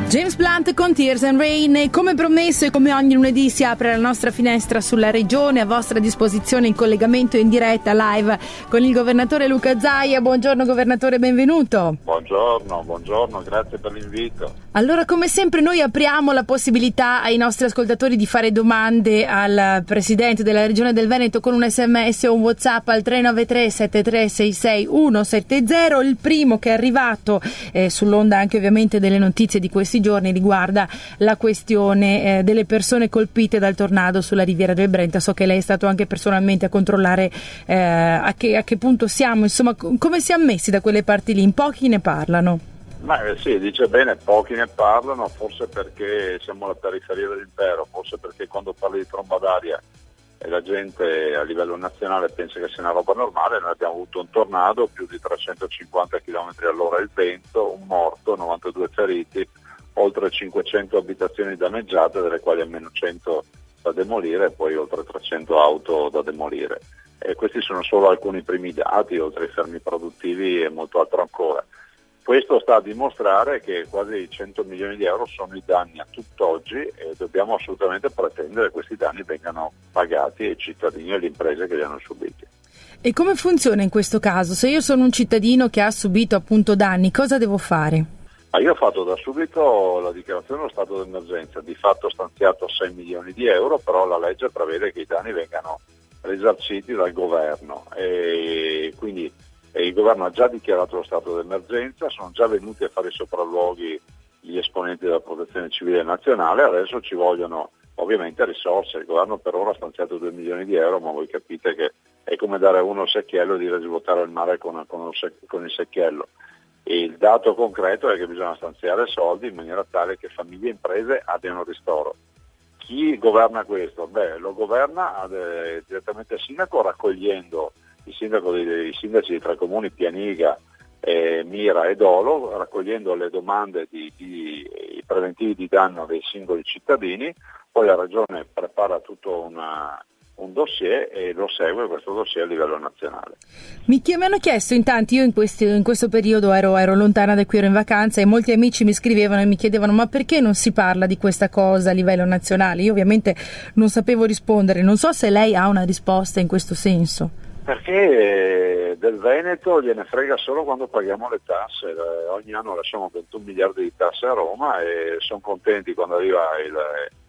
James Blunt con Tears and Rain, e come promesso e come ogni lunedì si apre la nostra finestra sulla regione, a vostra disposizione in collegamento in diretta live con il governatore Luca Zaia. Buongiorno governatore, benvenuto. Buongiorno, grazie per l'invito. Allora, come sempre noi apriamo la possibilità ai nostri ascoltatori di fare domande al Presidente della Regione del Veneto con un SMS o un WhatsApp al 393 7366 170. Il primo che è arrivato sull'onda anche ovviamente delle notizie di questi giorni riguarda la questione delle persone colpite dal tornado sulla riviera del Brenta. So che lei è stato anche personalmente a controllare a che punto siamo, insomma, come siamo messi da quelle parti lì. In pochi ne parlano. Sì, dice bene, pochi ne parlano, forse perché siamo alla periferia dell'impero, forse perché quando parli di tromba d'aria e la gente a livello nazionale pensa che sia una roba normale. Noi abbiamo avuto un tornado, più di 350 km all'ora il vento, un morto, 92 feriti, oltre 500 abitazioni danneggiate, delle quali almeno 100 da demolire e poi oltre 300 auto da demolire. E questi sono solo alcuni primi dati, oltre ai fermi produttivi e molto altro ancora. Questo sta a dimostrare che quasi 100 milioni di euro sono i danni a tutt'oggi e dobbiamo assolutamente pretendere che questi danni vengano pagati ai cittadini e alle imprese che li hanno subiti. E come funziona in questo caso? Se io sono un cittadino che ha subito appunto danni, cosa devo fare? Io ho fatto da subito la dichiarazione dello stato d'emergenza, di fatto ho stanziato 6 milioni di euro, però la legge prevede che i danni vengano risarciti dal governo e quindi il governo ha già dichiarato lo stato d'emergenza, sono già venuti a fare i sopralluoghi gli esponenti della protezione civile nazionale, adesso ci vogliono ovviamente risorse. Il governo per ora ha stanziato 2 milioni di euro, ma voi capite che è come dare a uno il secchiello e dire di vuotare il mare con il secchiello. E il dato concreto è che bisogna stanziare soldi in maniera tale che famiglie e imprese abbiano ristoro. Chi governa questo? Lo governa direttamente il sindaco, raccogliendo i sindaci di 3 comuni, Pianiga, Mira e Dolo, raccogliendo le domande di preventivi di danno dei singoli cittadini. Poi la regione prepara tutto un dossier e lo segue questo dossier a livello nazionale. Mi hanno chiesto in tanti, io in questo periodo ero lontana da qui, ero in vacanza e molti amici mi scrivevano e mi chiedevano ma perché non si parla di questa cosa a livello nazionale? Io ovviamente non sapevo rispondere, non so se lei ha una risposta in questo senso. Perché del Veneto gliene frega solo quando paghiamo le tasse. Ogni anno lasciamo 21 miliardi di tasse a Roma e sono contenti quando arriva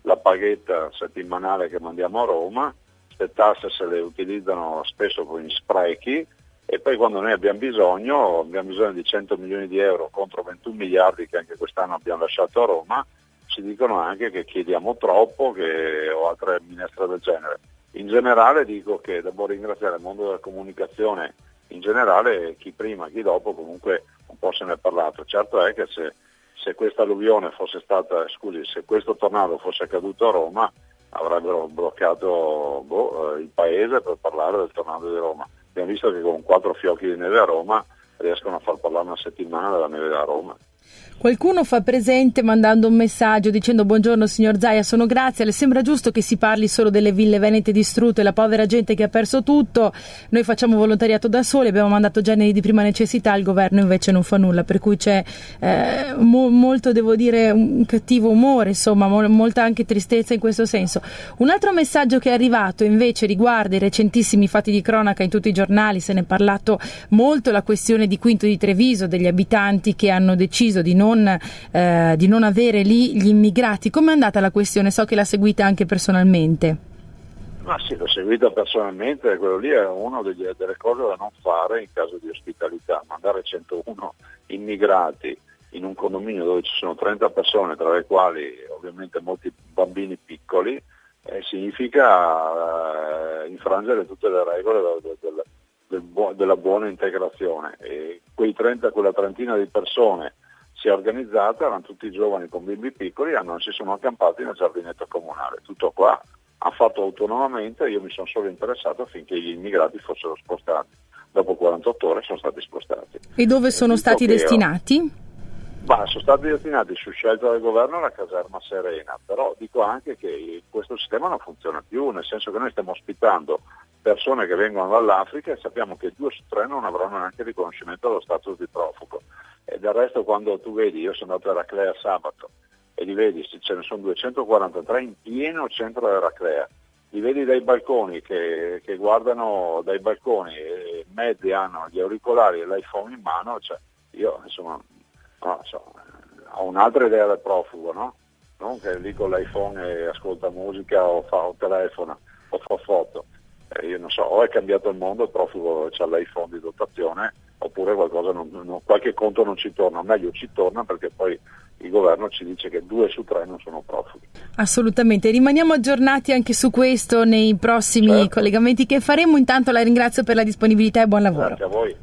la paghetta settimanale che mandiamo a Roma. Queste tasse se le utilizzano spesso poi in sprechi e poi quando noi abbiamo bisogno di 100 milioni di euro contro 21 miliardi che anche quest'anno abbiamo lasciato a Roma, ci dicono anche che chiediamo troppo o altre minestre del genere. In generale dico che devo ringraziare il mondo della comunicazione in generale, chi prima chi dopo comunque un po' se ne è parlato. Certo è che se questa alluvione se questo tornado fosse accaduto a Roma avrebbero bloccato il paese per parlare del tornado di Roma. Abbiamo visto che con 4 fiocchi di neve a Roma riescono a far parlare una settimana della neve da Roma. Qualcuno fa presente mandando un messaggio dicendo buongiorno signor Zaia, sono Grazia, le sembra giusto che si parli solo delle ville venete distrutte, la povera gente che ha perso tutto? Noi facciamo volontariato da soli, abbiamo mandato generi di prima necessità, il governo invece non fa nulla, per cui c'è molto, devo dire, un cattivo umore, insomma, molta anche tristezza in questo senso. Un altro messaggio che è arrivato invece riguarda i recentissimi fatti di cronaca in tutti i giornali, se ne è parlato molto, la questione di Quinto di Treviso, degli abitanti che hanno deciso di non avere lì gli immigrati. Come è andata la questione? So che l'ha seguita anche personalmente. Ma sì, l'ho seguita personalmente, quello lì è una delle cose da non fare in caso di ospitalità. Mandare 101 immigrati in un condominio dove ci sono 30 persone, tra le quali ovviamente molti bambini piccoli, significa infrangere tutte le regole della buona integrazione. E quella trentina di persone si è organizzata, erano tutti giovani con bimbi piccoli, si sono accampati nel giardinetto comunale. Tutto qua, ha fatto autonomamente, io mi sono solo interessato affinché gli immigrati fossero spostati. Dopo 48 ore sono stati spostati. E dove sono stati destinati? Sono stati destinati su scelta del governo alla caserma Serena, però dico anche che questo sistema non funziona più, nel senso che noi stiamo ospitando persone che vengono dall'Africa, e sappiamo che 2 su 3 non avranno neanche riconoscimento dello status di profugo. E del resto, quando tu vedi, io sono andato a Eraclea sabato e li vedi, ce ne sono 243 in pieno centro dell'Eraclea, li vedi dai balconi che guardano dai balconi, e mezzi hanno gli auricolari e l'iPhone in mano, cioè io insomma no, ho un'altra idea del profugo, no? Non che lì con l'iPhone e ascolta musica o telefona o fa foto. Io non so, o è cambiato il mondo, il profugo c'ha l'iPhone di dotazione, oppure qualcosa qualche conto non ci torna, meglio ci torna, perché poi il governo ci dice che 2 su 3 non sono profughi. Assolutamente, rimaniamo aggiornati anche su questo nei prossimi collegamenti che faremo. Intanto la ringrazio per la disponibilità e buon lavoro. Grazie a voi.